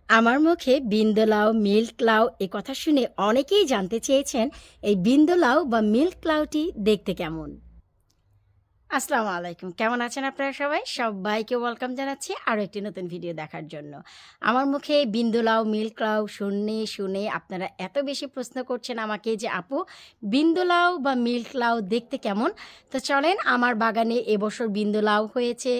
আমার মুখে বিন্দু লাউ, মিল্ক লাউ এ কথা শুনে অনেকেই জানতে চেয়েছেন এই বিন্দু লাউ বা মিল্ক লাউটি দেখতে কেমন। আসসালামু আলাইকুম, কেমন আছেন আপনারা সবাই? সবাইকে ওয়েলকাম জানাচ্ছি আরও একটি নতুন ভিডিও দেখার জন্য। আমার মুখে বিন্দু লাউ, মিল্ক লাউ শুনে আপনারা এত বেশি প্রশ্ন করছেন আমাকে যে আপু বিন্দু লাউ বা মিল্ক লাউ দেখতে কেমন। তো চলেন, আমার বাগানে এবছর বিন্দু লাউ হয়েছে,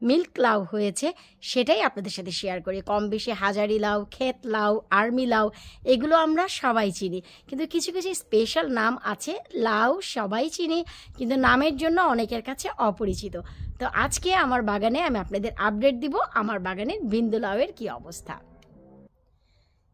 মিল্ক লাউ হয়েছে, সেটাই আপনাদের সাথে শেয়ার করি। কম বেশি হাজারি লাউ, ক্ষেত লাউ, আর্মি লাউ এগুলো আমরা সবাই চিনি, কিন্তু কিছু কিছু স্পেশাল নাম আছে। লাউ সবাই চিনি, কিন্তু নামের জন্য অনেকের কাছে অপরিচিত। তো আজকে আমার বাগানে আমি আপনাদের আপডেট দিব আমার বাগানের বিন্দু লাউয়ের কী অবস্থা।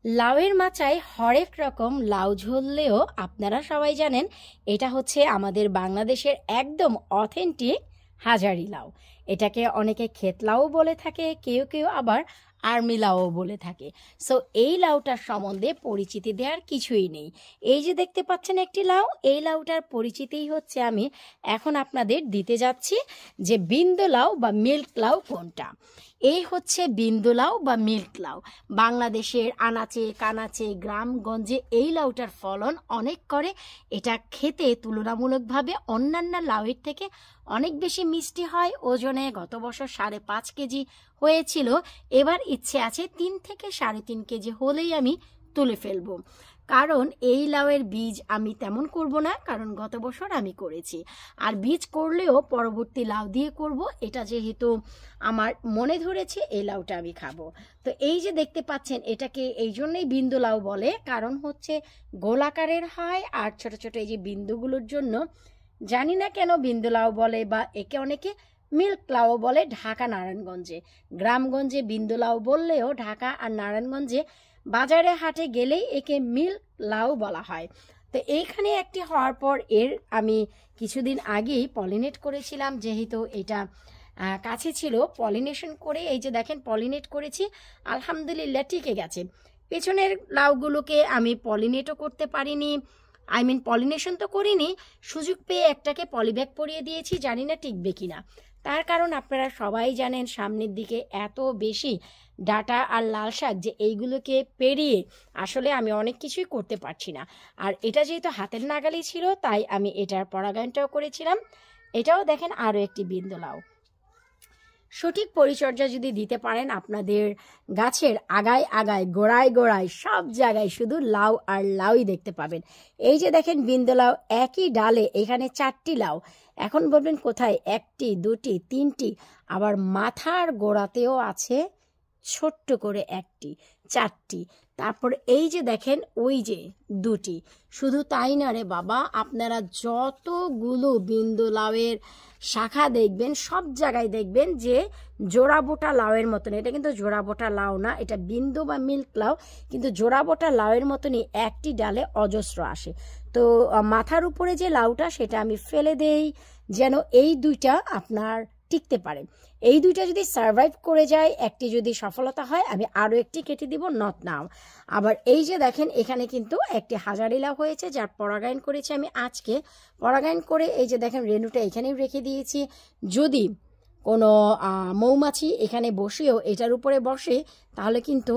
লাউয়ের মাচায় হরেক রকম লাউ ঝরলেও আপনারা সবাই জানেন এটা হচ্ছে আমাদের বাংলাদেশের একদম অথেন্টিক হাজারি লাউ। এটাকে অনেকে ক্ষেত লাউ বলে থাকে, কেউ কেউ আবার আর্মি লাউও বলে থাকে। সো এই লাউটার সম্বন্ধে পরিচিতি দেওয়ার কিছুই নেই। এই যে দেখতে পাচ্ছেন একটি লাউ, এই লাউটার পরিচিতিই হচ্ছে আমি এখন আপনাদের দিতে যাচ্ছি যে বিন্দু লাউ বা মিল্ক লাউ কোনটা। এই হচ্ছে বিন্দু লাউ বা মিল্ক লাউ। বাংলাদেশের আনাচে কানাচে গ্রামগঞ্জে এই লাউটার ফলন অনেক করে। এটা খেতে তুলনামূলকভাবে অন্যান্য লাউয়ের থেকে অনেক বেশি মিষ্টি হয়। ওজনে গত বছর 5.5 কেজি হয়েছিল, এবার ইচ্ছে আছে 3 থেকে 3.5 কেজি হলেই আমি তুলে ফেলবো। কারণ এই লাউয়ের বীজ আমি তেমন করব না, কারণ গত বছর আমি করেছি। আর বীজ করলেও পরবর্তী লাউ দিয়ে করব, এটা যেহেতু আমার মনে ধরেছে এই লাউটা আমি খাবো। তো এই যে দেখতে পাচ্ছেন এটাকে এই জন্যই বিন্দু লাউ বলে, কারণ হচ্ছে গোলাকারের হয় আর ছোট ছোট এই যে বিন্দুগুলোর জন্য জানি না কেন বিন্দু লাউ বলে, বা একে অনেকে মিল্ক লাউ বলে। ঢাকা নারায়ণগঞ্জে গ্রামগঞ্জে বিন্দু লাউ বললেও ঢাকা আর নারায়ণগঞ্জে বাজারে হাটে গেলেই একে মিল্ক লাউ বলা হয়। তো এইখানে একটি হওয়ার পর এর আমি কিছুদিন আগেই পলিনেট করেছিলাম, যেহেতু এটা কাছে ছিল। পলিনেশন করে এই যে দেখেন পলিনেট করেছি, আলহামদুলিল্লাহ টিকে গেছে। পেছনের লাউগুলোকে আমি পলিনেটও করতে পারিনি, পলিনেশন তো করিনি, সুযোগ পেয়ে একটাকে পলিব্যাগ পরিয়ে দিয়েছি, জানি না টিকবে কিনা। তার কারণ আপনারা সবাই জানেন সামনের দিকে এত বেশি ডাটা আর লাল শাক যে এইগুলোকে পেরিয়ে আসলে আমি অনেক কিছুই করতে পারছি না। আর এটা যেহেতু হাতের নাগালি ছিল, তাই আমি এটার পরাগায়নটাও করেছিলাম। এটাও দেখেন আরও একটি বিন্দু লাউ। সঠিক পরিচর্যা যদি দিতে পারেন, আপনাদের গাছের আগায় আগায় গোড়ায় গোড়ায় সব জায়গায় শুধু লাউ আর লাউই দেখতে পাবেন। এই যে দেখেন বিন্দু লাউ, একই ডালে এখানে 4টি লাউ। এখন বলবেন কোথায়? 1টি, 2টি, 3টি, আবার মাথার গোড়াতেও আছে ছোট্ট করে 1টি, 4টি। তারপর এই যে দেখেন ওই যে 2টি। শুধু তাই না রে বাবা, আপনারা যতগুলো বিন্দু লাউয়ের শাখা দেখবেন সব জায়গায় দেখবেন যে জোড়া বোটা লাউয়ের মতন। এটা কিন্তু জোড়া বোটা লাউ না, এটা বিন্দু বা মিল্ক লাউ, কিন্তু জোড়া বোটা লাউয়ের মতনই একটি ডালে অজস্র আসে। তো মাথার উপরে যে লাউটা সেটা আমি ফেলে দেই, যেন এই দুইটা আপনার টিকতে পারে। এই দুইটা যদি সার্ভাইভ করে যায়, একটি যদি সফলতা হয়, আমি আরও একটি কেটে দিব, নট নাও। আবার এই যে দেখেন এখানে কিন্তু একটি হাজারি লাউ হয়েছে, যার পরাগায়ন করেছি আমি আজকে। পরাগায়ন করে এই যে দেখেন রেণুটা এখানেও রেখে দিয়েছি। যদি কোনো মৌমাছি এখানে বসেও এটার উপরে বসে, তাহলে কিন্তু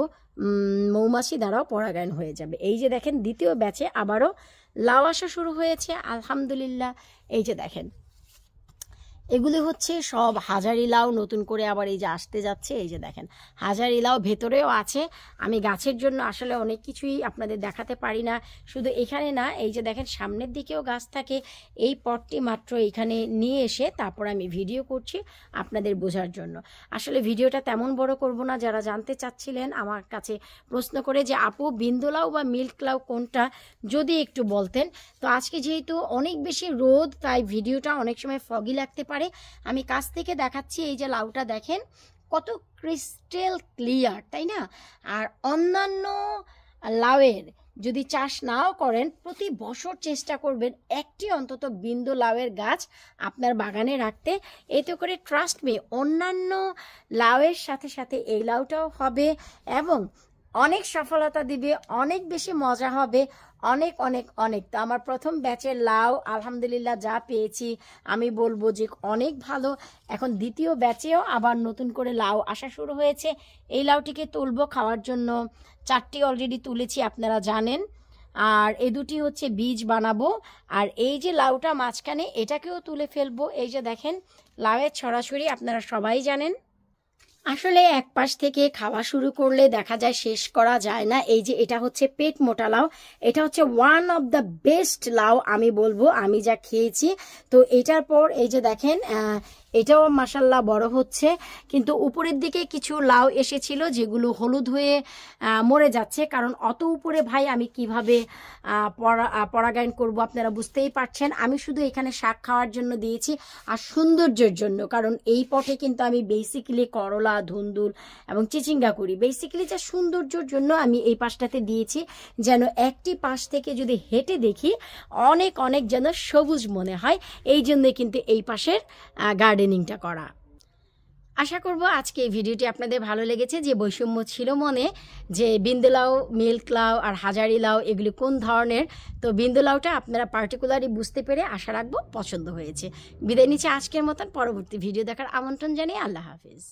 মৌমাছি দ্বারাও পরাগায়ন হয়ে যাবে। এই যে দেখেন দ্বিতীয় ব্যাচে আবারও লাউ আসা শুরু হয়েছে, আলহামদুলিল্লাহ। এই যে দেখেন এগুলি হচ্ছে সব হাজারি লাউ, নতুন করে আবার এই যে আসতে যাচ্ছে। এই যে দেখেন হাজারি লাউ ভেতরেও আছে। আমি গাছের জন্য আসলে অনেক কিছুই আপনাদের দেখাতে পারি না, শুধু এখানে না, এই যে দেখেন সামনের দিকেও গাছ থাকে। এই পটটি মাত্র এখানে নিয়ে এসে তারপর আমি ভিডিও করছি আপনাদের বোঝার জন্য। আসলে ভিডিওটা তেমন বড় করব না। যারা জানতে চাচ্ছিলেন আমার কাছে প্রশ্ন করে যে আপু বিন্দু লাউ বা মিল্ক লাউ কোনটা, যদি একটু বলতেন। তো আজকে যেহেতু অনেক বেশি রোদ, তাই ভিডিওটা অনেক সময় ফগি লাগতে পারে। আমি কাছ থেকে দেখাচ্ছি। এই যে লাউটা দেখেন কত ক্রিস্টাল ক্লিয়ার, তাই না? আর অন্যান্য লাউয়ের যদি চাষ নাও করেন, প্রতি বছর চেষ্টা করবেন একটি অন্তত বিন্দু লাউয়ের গাছ আপনার বাগানে রাখতে। এতে করে ট্রাস্ট মি অন্যান্য লাউয়ের সাথে সাথে এই লাউটাও হবে এবং অনেক সফলতা দিবে, অনেক বেশি মজা হবে, অনেক অনেক অনেক। তো আমার প্রথম ব্যাচের লাউ আলহামদুলিল্লাহ যা পেয়েছি আমি বলবো যে অনেক ভালো। এখন দ্বিতীয় ব্যাচেও আবার নতুন করে লাউ আসা শুরু হয়েছে। এই লাউটিকে তুলবো খাওয়ার জন্য, 4টি অলরেডি তুলেছি আপনারা জানেন। আর এই দুটি হচ্ছে বীজ বানাবো। আর এই যে লাউটা মাঝখানে এটাকেও তুলে ফেলবো। এই যে দেখেন লাউয়ের ছড়াছড়ি আপনারা সবাই জানেন। আসলে এক পাশ থেকে খাওয়া শুরু করলে দেখা যায় শেষ করা যায় না। এই যে এটা হচ্ছে পেট মোটা লাউ, এটা হচ্ছে ওয়ান অফ দ্য বেস্ট লাউ আমি বলবো আমি যা খেয়েছি। তো এটার পর এই যে দেখেন এটাও মাশাল্লাহ বড় হচ্ছে, কিন্তু উপরের দিকে কিছু লাউ এসেছিল যেগুলো হলুদ হয়ে মরে যাচ্ছে, কারণ অত উপরে ভাই আমি কিভাবে পরাগায়ন করব আপনারা বুঝতেই পারছেন। আমি শুধু এখানে শাক খাওয়ার জন্য দিয়েছি আর সৌন্দর্যের জন্য, কারণ এই পটে কিন্তু আমি বেসিক্যালি করলা, ধুন্দুল এবং চিচিঙ্গা করি। বেসিক্যালি যা সৌন্দর্যের জন্য আমি এই পাশটাতে দিয়েছি, যেন একটি পাশ থেকে যদি হেঁটে দেখি অনেক অনেক যেন সবুজ মনে হয়। এই জন্যে কিন্তু এই পাশের গার্ডেনিংটা করা। আশা করব আজকে এই ভিডিওটি আপনাদের ভালো লেগেছে। যে বৈষম্য ছিল মনে যে বিন্দু লাউ, মিল্ক লাউ আর হাজারি লাউ এগুলি কোন ধরনের, তো বিন্দু লাউটা আপনারা পার্টিকুলারলি বুঝতে পেরে আশা রাখবো পছন্দ হয়েছে। বিদায় নিচ্ছে আজকের মতন, পরবর্তী ভিডিও দেখার আমন্ত্রণ জানিয়ে আল্লাহ হাফিজ।